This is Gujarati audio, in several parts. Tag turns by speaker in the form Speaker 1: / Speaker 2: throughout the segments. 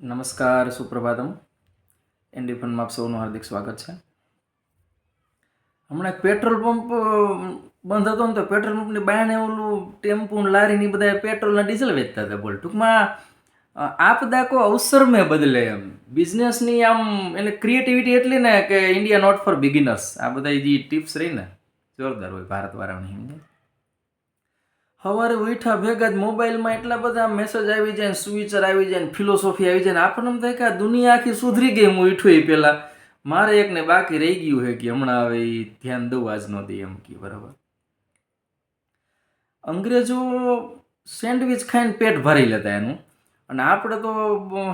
Speaker 1: નમસ્કાર, સુપ્રભાતમ. એનડી ફનમાં આપ સૌનું હાર્દિક સ્વાગત છે. હમણાં એક પેટ્રોલ પંપ બંધ હતો ને તો પેટ્રોલ પંપની બાયણે ઓલું ટેમ્પો ને લારી ની બધા પેટ્રોલ ને ડીઝલ વેચતા હતા. બોલ, ટૂંકમાં આપદા કો અવસર મેં બદલે એમ બિઝનેસની આમ એટલે ક્રિએટિવિટી એટલી ને કે ઇન્ડિયા નોટ ફોર બિગિનર્સ. આ બધા જે ટિપ્સ રહી ને જોરદાર હોય ભારતવાળાની. સવારે ઉઠ્યા ભેગા જ મોબાઈલમાં એટલા બધા મેસેજ આવી જાય, સ્વિચર આવી જાય, ફિલોસોફી આવી જાય ને આપણને એમ થાય કે આ દુનિયા આખી સુધરી ગઈ. હું ઉઠ્યો એ પહેલાં મારે એકને બાકી રહી ગયું છે કે હમણાં હવે એ ધ્યાન દઉં આજનો દે એમ કે બરાબર. અંગ્રેજો સેન્ડવિચ ખાઈને પેટ ભરી લેતા એનું, અને આપણે તો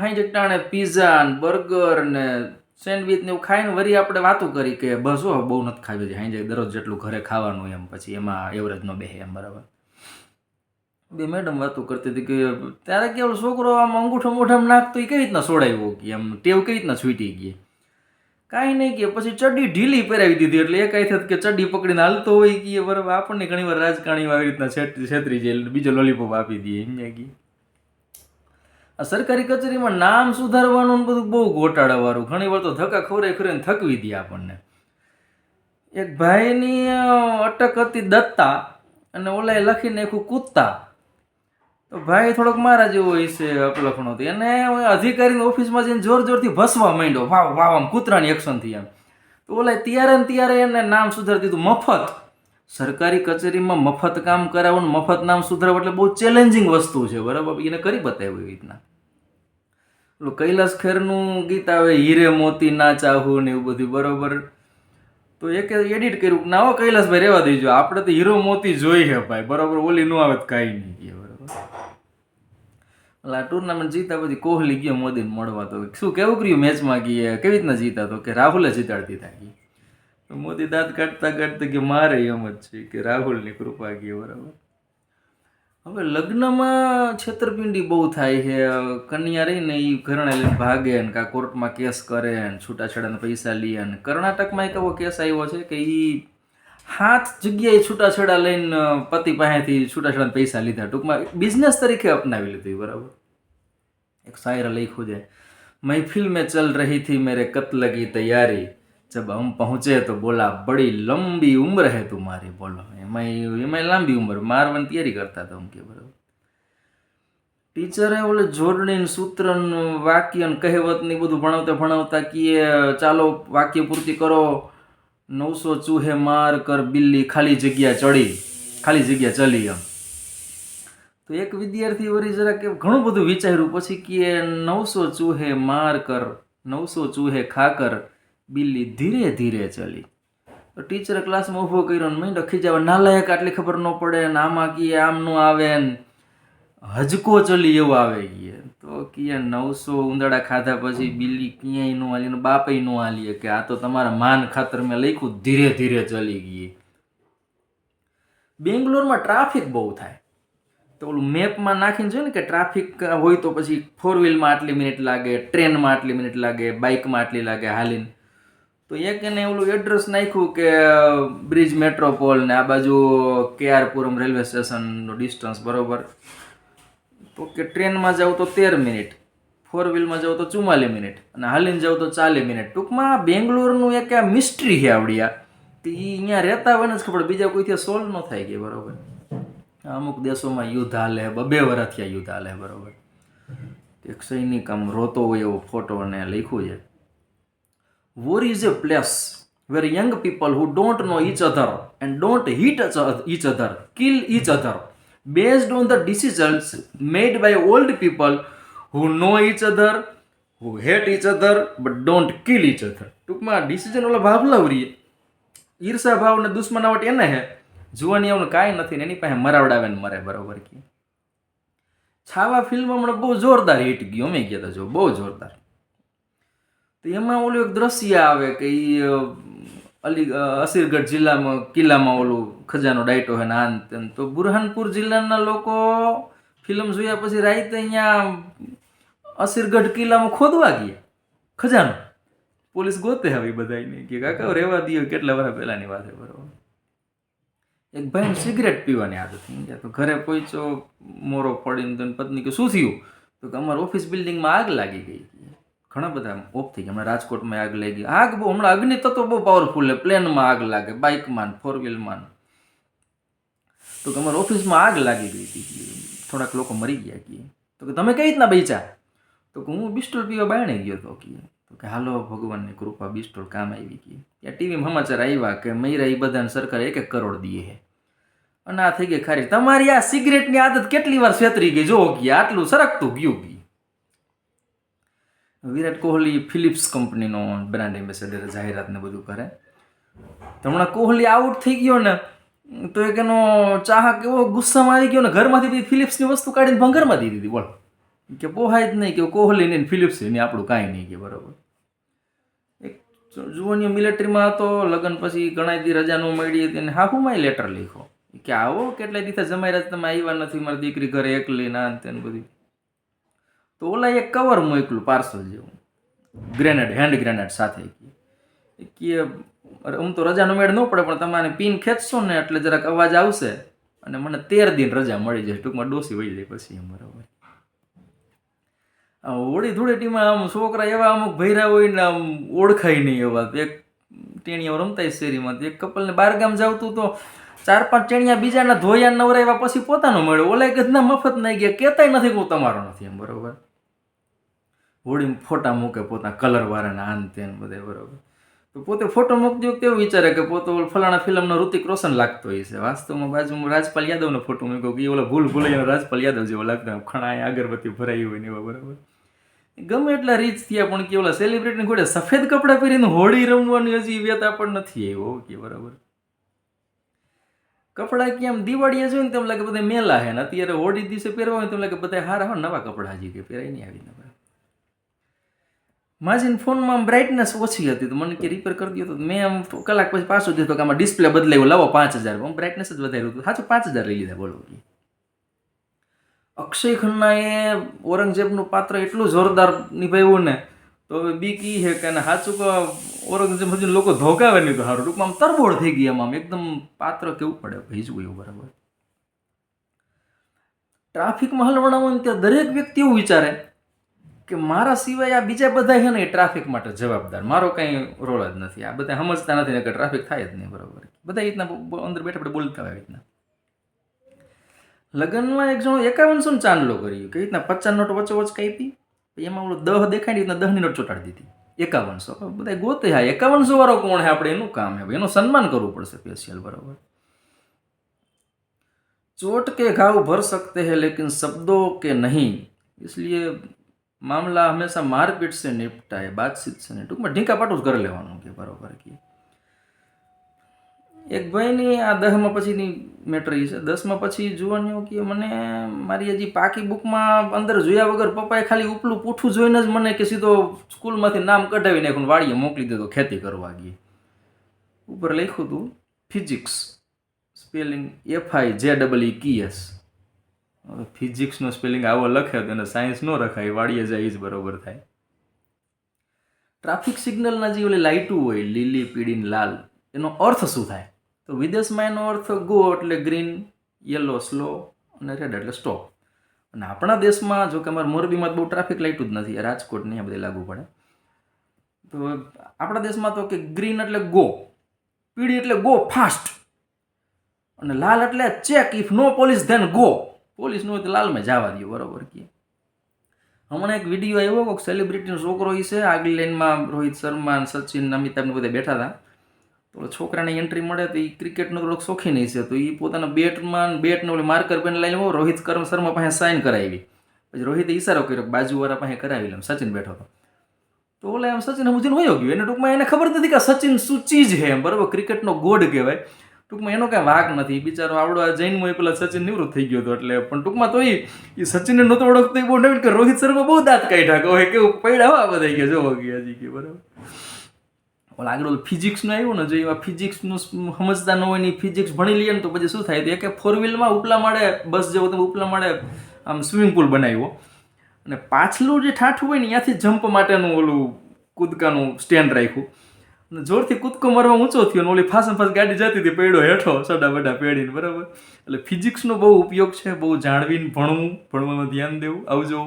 Speaker 1: હાઈ ટાણે પીઝા ને બર્ગર ને સેન્ડવિચ ને એવું ખાઈને વરી આપણે વાતું કરી કે બસ હો બહુ નથી ખાવી છે હાઈ દરરોજ જેટલું ઘરે ખાવાનું એમ, પછી એમાં એવરેજ ન બેસે એમ બરાબર. બે મેડમ વાતો કરતી હતી કે ત્યારે કેવળ છોકરો આમ અંગૂઠો મોઢામાં નાખતો એ કઈ રીતના છોડાવ્યો કે એમ ટેવ કઈ રીતના છૂટી ગઈ. કાંઈ નહીં કે પછી ચડ્ડી ઢીલી પહેરાવી દીધી એટલે એ કાંઈ થતું કે ચડ્ડી પકડીને હાલતો હોય કે બરાબર. આપણને ઘણી વાર રાજકારણીઓ આવી રીતના છેતરી જાય, બીજો લોલીપોપ આપી દઈએ એમ કી. આ સરકારી કચેરીમાં નામ સુધારવાનું બધું બહુ ગોટાળાવાળું, ઘણી વાર તો ધક્કા ખવરાઈને થકવી દે આપણને. એક ભાઈની અટક હતી દત્તા અને ઓલાએ લખી નાખ્યું કૂદતા. તો ભાઈ થોડોક મારા જેવો હશે અપલખણો હતો, એને અધિકારીની ઓફિસમાં જઈને જોર જોરથી ભસવા માંડ્યો, વાવ વાવ આમ કૂતરાની એક્શનથી એમ. તો ઓલા ત્યારે ને ત્યારે એને નામ સુધારી દીધું મફત. સરકારી કચેરીમાં મફત કામ કરાવવાનું, મફત નામ સુધારવું એટલે બહુ ચેલેન્જિંગ વસ્તુ છે બરાબર. એને કરી બતાવ્યું એવી રીતના. પેલું કૈલાસ ખેરનું ગીત આવે હીરે મોતી ના ચાહું ને એવું બધું બરોબર. તો એક એડિટ કર્યું ના હો કૈલાસભાઈ રહેવા દેજો, આપણે તો હીરો મોતી જોઈ છે ભાઈ બરોબર, ઓલી નો આવે કાંઈ નહીં બરોબર. એટલે આ ટુર્નામેન્ટ જીતા પછી કોહલી ગયો મોદીને મળવા, તો શું કેવું કર્યું મેચમાં ગઈ કેવી રીતના જીતા, તો કે રાહુલે જીતાડતી હતા. તો મોદી દાંત કાઢતા કાઢતા કે મારે એમ જ છે કે રાહુલની કૃપા ગઈ બરાબર. હવે લગ્નમાં છેતરપિંડી બહુ થાય છે. કન્યા રહીને એ ઘરણે લઈને ભાગે ને કાં કોર્ટમાં કેસ કરે ને છૂટાછેડાના પૈસા લે. ને કર્ણાટકમાં એક એવો કેસ આવ્યો છે કે એ 7 જગ્યાએ છૂટાછેડા લઈને પતિ પાસેથી છૂટાછેડાના પૈસા લીધા. ટૂંકમાં બિઝનેસ તરીકે અપનાવી લીધું બરાબર. એક શાયર લખ્યું છે, મહેફિલ મેં ચલ રહી थी मेरे कत्ल की तैयारी, जब हम पहुंचे तो बोला बड़ी लंबी उम्र है तुम्हारी. બોલો એમાં લાંબી ઉંમર મારવાની તૈયારી કરતા હતા કે બરાબર. ટીચરે ઓલે જોડણી સૂત્ર વાક્ય કહેવત ને બધું ભણાવતા કે ચાલો વાક્ય પૂર્તિ કરો. 900 ચૂહે માર કર બિલ્લી ખાલી જગ્યા ચલી એમ. તો એક વિદ્યાર્થી વળી જરા કે ઘણું બધું વિચાર્યું પછી કે 900 ચૂહે માર કર 900 ચૂહે ખાકર બિલ્લી ધીરે ધીરે ચલી. તો ટીચરે ક્લાસમાં ઊભો કર્યો ને મેં ખીજાવા, નાલાયક આટલી ખબર ન પડે ને આમાં કીએ આમ નો આવે ને હજકો ચલી એવું આવે કીએ. તો કીએ 900 ઉંદરડા ખાધા પછી બિલ્લી ક્યાંય ન હાલી ને બાપે ન હાલીએ કે આ તો તમારા માન ખાતર મેં લખ્યું ધીરે ધીરે ચલી ગઈ. બેંગ્લોરમાં ટ્રાફિક બહુ થાય તો ઓલું મેપમાં નાખીને જોઈએ ને કે ટ્રાફિક હોય તો પછી 4 વ્હીલમાં આટલી મિનિટ લાગે, ટ્રેનમાં આટલી મિનિટ લાગે, બાઇકમાં આટલી લાગે હાલીને. તો એક એને ઓલું એડ્રેસ નાખ્યું કે બ્રિજ મેટ્રોપોલ ને આ બાજુ કેઆરપુરમ રેલવે સ્ટેશનનું ડિસ્ટન્સ બરોબર. તો કે ટ્રેનમાં જાવ તો 13 મિનિટ, 4 વ્હીલમાં જાવ તો 44 મિનિટ અને હાલીને જાવ તો 40 મિનિટ. ટૂંકમાં બેંગ્લોરનું એક આ મિસ્ટ્રી છે આવડી. તો એ અહીંયા રહેતા હોય ને જ ખબર, બીજા કોઈથી સોલ્વ ન થાય કે બરોબર. અમુક દેશોમાં યુદ્ધ હાલે, 2 વર્ષ થયા યુદ્ધ હાલે બરોબર. એક સૈનિક આમ રોતો હોય એવો ફોટો અને લખ્યું છે, war is A place where young people who don't know each other and don't hit each other kill each other based on the decisions made by old people who know each other, who hate each other but don't kill each other. ટૂંકમાં ડિસિઝન ઓલા ભાવલાવરીએ ઈર્ષા ભાવ ને દુશ્મનાવટ એને હે, જુવાની આવને કાંઈ નથી ને એની પાસે મરાવડાવે ને મરે બરોબર. કે છાવા ફિલ્મ હમણાં બહુ જોરદાર હિટ ગયું, અમે ગયા હતા જો, બહુ જોરદાર. તો એમાં ઓલું એક દ્રશ્ય આવે કે એ અસીરગઢ જિલ્લામાં કિલ્લામાં ઓલું ખજાનો ડાયટો હે ને આન. તો બુરહાનપુર જિલ્લાના લોકો ફિલ્મ જોયા પછી રાતે અહીંયા અસીરગઢ કિલ્લામાં ખોદવા ગયા ખજાનો. પોલીસ ગોતે આવી બધાને કે કાકા રહેવા દો, કેટલા વર્ષ પહેલાની વાત છે બરોબર. એક ભાઈને સિગરેટ પીવાની આદત થઈ ગયા. તો ઘરે પહોંચ્યો મોરો પડીને તો પત્ની કે શું થયું, તો તો કે અમારા ઓફિસ બિલ્ડિંગમાં આગ લાગી ગઈ. ઘણા બધા ઓફ થઈ ગયા. હમણાં રાજકોટમાં આગ લાગી. આગ બહુ હમણાં અગ્નિ તત્વ બહુ પાવરફુલ છે. પ્લેનમાં આગ લાગે, બાઇકમાં, ફોર વ્હીલમાં. તો કે અમારા ઓફિસમાં આગ લાગી ગઈ હતી, થોડાક લોકો મરી ગયા કે. તો કે તમે કઈ રીતના બચ્યા? તો કે હું બિસ્ટોલ પીવા બાયણે ગયો હતો કે. તો કે હાલો ભગવાનની કૃપા, બિસ્ટોલ કામ આવી ગઈ. ત્યાં ટીવીમાં સમાચાર આવ્યા કે મૈરા એ બધાને સરકાર 1-1 કરોડ દીએ છે. અને આ થઈ ગઈ ખારી. તમારી આ સિગરેટની આદત કેટલી વાર છેતરી ગઈ જો કે, આટલું સરકતું ગયું કે. વિરાટ કોહલી ફિલિપ્સ કંપનીનો બ્રાન્ડ એમ્બેસેડર, જાહેરાત ને બધું કરે. તો હમણાં કોહલી આઉટ થઈ ગયો ને, તો એક એનો ચાહક એવો ગુસ્સામાં આવી ગયો ને, ઘરમાંથી ફિલિપ્સની વસ્તુ કાઢીને ભંગારમાં દીધી હતી. બોલ કે પોહાય જ નહીં કે કોહલી ને ફિલિપ્સ ને આપણું કાંઈ નહીં કે. બરાબર. એક જુવાનીઓ મિલિટરીમાં હતો, લગ્ન પછી ઘણા દી રજા ન મળી હતી, અને હાહુમાં લેટર લખ્યો કે આવો કેટલા દિવસ જમાઈ રાત તમે આવ્યા નથી, મારી દીકરી ઘરે એકલી ના તેને બધી. તો ઓલા એક કવર મોકલું પાર્સલ જેવું, ગ્રેનેડ, હેન્ડ ગ્રેનેડ સાથે કે હું તો રજાનો મેળ ન પડે પણ તમારે પિન ખેંચશો ને એટલે જરાક અવાજ આવશે અને મને 13 દિન રજા મળી જાય, ટૂંકમાં ડોસી વહી જાય પછી. એમ બરાબર. હોળી ધૂળેટીમાં આમ છોકરા એવા અમુક ભૈરા હોય ને આમ ઓળખાય નહીં એવા. એક ટેણીઓ રમતા શેરીમાં, એક કપલને બારગામ જાવતું તો 4-5 ટેણિયા બીજાના ધોયા નવરાવ્યા પછી પોતાનો મળ્યો. ઓલા ગધના મફત નહીં ગયા, કહેતાય નથી કે હું તમારો નથી. એમ બરોબર. હોળીમાં ફોટા મૂકે પોતાના કલર વાળાના, આન તેન બધે. બરોબર. તો પોતે ફોટો મૂકતી વખતે એવું વિચારે કે પોતે ફલાણા ફિલ્મનો ઋતિક રોશન લાગતો હોય છે. વાસ્તવમાં બાજુમાં રાજપાલ યાદવનો ફોટો મૂક્યો કે ઓલા ભૂલ ભૂલાઈ રાજપાલ યાદવ જેવો લાગતો, ખણાએ અગરબત્તી ભરાઈ હોય ને એવા. બરાબર. ગમે એટલા રીચ થયા પણ કે ઓલા સેલિબ્રિટીની ઘોડે સફેદ કપડાં પહેરીને હોળી રમવાની હજી વ્યતા પણ નથી આવ્યો કે. બરાબર. કપડાં કેમ દિવાળીએ જોઈને તેમ લાગે બધા મેલા હે ને, અત્યારે હોળી દિવસે પહેરવા હોય તેમ લાગે બધા હારા હોય, નવા કપડાં હજી કે પહેરાય નહીં આવી. માજીને ફોનમાં બ્રાઇટનેસ ઓછી હતી તો મને કે રિપેર કરી દો. તો મેં આમ કલાક પછી પાછું દીધો કે આમાં ડિસ્પ્લે બદલાવ્યો, લાવો 5000. હું બ્રાઇટનેસ જ વધાર્યું હતું, સાચું 5000 લઈ લીધા. બોલો. અક્ષય ખન્નાએ ઔરંગઝેબનું પાત્ર એટલું જોરદાર નિભાવ્યું ને, તો હવે બીક એ છે કે સાચું કે ઔરંગઝેબ હજુ લોકો ધોકાવે નહીં તો સારું. ટૂંકમાં આમ તરબોળ થઈ ગઈ આમ એકદમ પાત્ર કેવું પડે ભીજવું એવું. બરાબર. ટ્રાફિકમાં હલવાના હોય ને ત્યાં દરેક વ્યક્તિ એવું વિચારે કે મારા સિવાય આ બીજા બધા છે ને એ ટ્રાફિક માટે જવાબદાર, મારો કંઈ રોલ જ નથી. આ બધા સમજતા નથી ને કે ટ્રાફિક થાય જ નહીં. બરાબર. બધા એ રીતના અંદર બેઠા આપણે બોલતા હોય. રીતના લગ્નમાં એક જણો 5100 ચાંદલો કર્યું કે રીતના 50 નોટ વચ્ચોવચ કાપી, એમાં ઓલો 10 દેખાય ને રીતના 10ની નોટ ચોટાડી દીધી. 5100. બધા ગોતે હા 5100 વાળો કોણ છે, આપણે એનું કામ છે, એનું સન્માન કરવું પડશે સ્પેશિયલ. બરાબર. चोट के घाव भर सकते हैं लेकिन शब्दों के नहीं, इसलिए मामला हमेशा मारपीट से निपटा है, बातचीत से नहीं. टूंकમાં ઢીંકા પાટું જ કરી લેવાનું કે. બરાબર. કે એક ભાઈની આ 10માં પછીની મેટર છે. 10માં પછી જોવાનું કે મને મારી હજી પાકી બુકમાં અંદર જોયા વગર પપ્પાએ ખાલી ઉપલું પૂઠું જોઈને જ મને કે સીધો સ્કૂલમાંથી નામ કઢાવી નાખ્યું, વાડીએ મોકલી દીધો ખેતી કરવા ગઈ. ઉપર લખ્યું હતું ફિઝિક્સ, સ્પેલિંગ FIZEEKS. ફિઝિક્સનો સ્પેલિંગ આવો લખે તો એને સાયન્સ ન રખાય, વાડીએ જાય જ બરોબર થાય. ટ્રાફિક સિગ્નલના જે ઓલી લાઇટું હોય લીલી, પીળી ને લાલ, એનો અર્થ શું થાય? તો વિદેશમાં એનો અર્થ ગો એટલે ગ્રીન, યલો સ્લો અને રેડ એટલે સ્ટોપ. અને આપણા દેશમાં જો કે અમારા મોરબીમાં બહુ ટ્રાફિક લાઇટું જ નથી, રાજકોટ ને આ બધે લાગુ પડે. તો આપણા દેશમાં તો કે ગ્રીન એટલે ગો, પીળી એટલે ગો ફાસ્ટ, અને લાલ એટલે check, if no police then go. Police ન હોય તો લાલમાં જવા દો. બરાબર. કે હમણાં એક વિડીયો આવ્યો, કોઈક સેલિબ્રિટીનો છોકરો છે, આગલી લાઈનમાં રોહિત શર્મા, સચિન, અમિતાભ બધા બેઠા હતા. તો છોકરાને એન્ટ્રી મળે તો એ ક્રિકેટનો થોડોક શોખીન છે, તો એ પોતાના બેટને ઓલી માર્કર પેન લઈને રોહિત શર્મા પાસે સાઇન કરાવી. પછી રોહિતે ઈશારો કર્યો કે બાજુવાળા પાસે કરાવી લે. સચિન બેઠો હતો તો ઓલા એમ સચિન સમજીને વયો ગયો. એને ટૂંકમાં એને ખબર નથી કે સચિન શું ચીજ છે. એમ બરાબર. ક્રિકેટનો ગોડ કહેવાય. ટૂંકમાં એનો કાંઈ વાક નથી. બિચારો આવડો આ જૈનમાં પેલા સચિન નિવૃત્ત થઈ ગયો હતો એટલે. પણ ટૂંકમાં તો એ સચિનને નહોતો ઓળખતો, બહુ નવીન કે રોહિત શર્મા બહુ દાંત કાઢ્યા કે હોય કેવું પૈડા હવા બધા ગયા જોવા ગયા હજી કે. બરાબર. ઓલા આગળ ફિઝિક્સનું આવ્યું ને, જો એવા ફિઝિક્સનું સમજતા ન હોય ને ફિઝિક્સ ભણી લઈએ ને તો પછી શું થાય? તો એક ફોર વ્હીલમાં ઉપલા માળે બસ જેવો તમે ઉપલા માળે આમ સ્વિમિંગ પુલ બનાવ્યો અને પાછલું જે ઠાઠું હોય ને ત્યાંથી જમ્પ માટેનું ઓલું કૂદકાનું સ્ટેન્ડ રાખ્યું અને જોરથી કૂદકો મારવા ઊંચો થયો ને ઓલી ફાસમ ફાસ ગાડી જતી હતી પેડો હેઠો સડા બડા પેડીને. બરાબર. એટલે ફિઝિક્સનો બહુ ઉપયોગ છે, બહુ જાણવીને ભણવું, ભણવામાં ધ્યાન દેવું. આવજો.